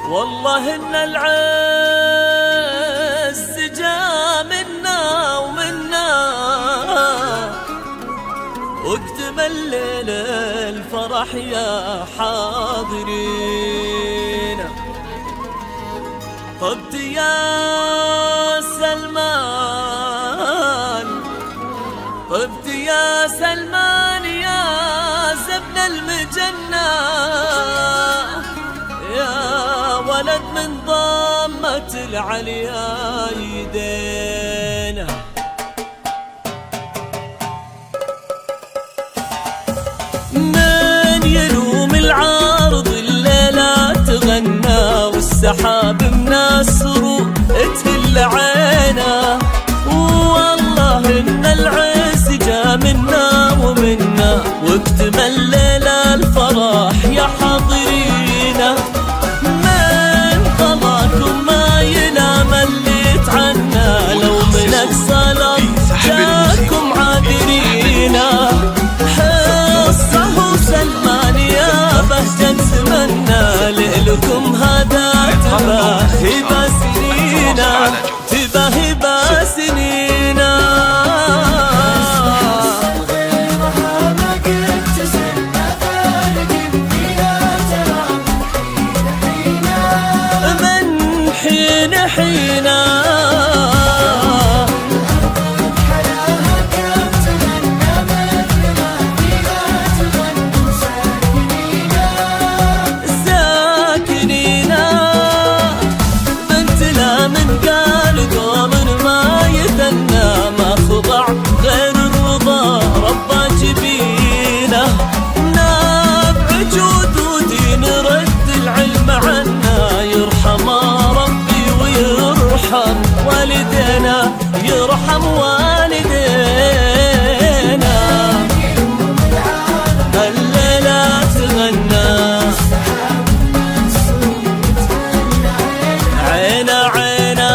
والله إن العز جا منا ومنا، واكتمل ليل الفرح يا حاضرين. طبت يا سلمان، طبت يا سلمان يا زبن المجنة، ولد من ضمة العليا يدينا. من يلوم العارض الليلة تغنى، والسحاب من السرور تهل عينا. والله إن العز جا منا ومنا، واكتمل ليلة الفرح يا حاضرينا. ما ينام اللي يتعنى، لو من أقصى الأرض جاكم عابرينا. حصه وسلمان يا بهجة زمنا، لإلكم هذا تباهي بسنينا، تباهي بسنينا. حين حينا ساكنينا، بنت لا من قال قوم ما يثنى، ما خضع غير الرضا ربا جبينا. نابع جود ودين رد العلم عنا، يرحم يرحم والدينا، يرحم والدينا. الليلة تغنى عينا عينا.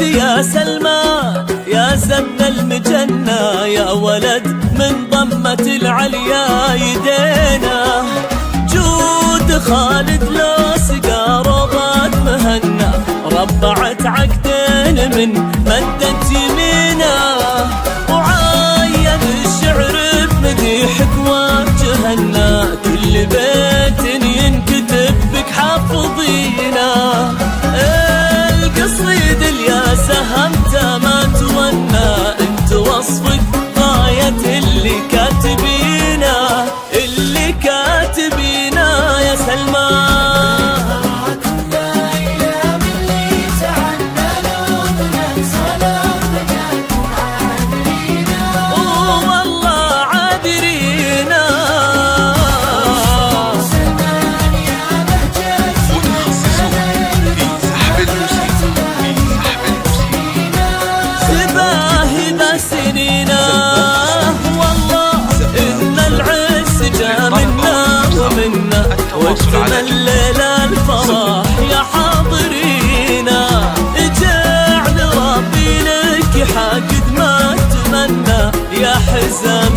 يا سلمان يا زبن المجنة، يا ولد من ضمة العليا يدينا. جود خالد لو سقى روضات مهنا، ربعت عقدين من مدة يمينا. وعاين الشعر بمديحك وجهنا، كل بيت ينكتب بك حافظينا. القصيد اليا سهمت ما تونى، انت وصفك غاية اللي كاتبينا، اللي كاتبينا يا سلمان. والله عابرينا. واكتمل الليلة الفرح يا حاضرينا. جعل ربي لك حاجد ما تمنى، يا حزام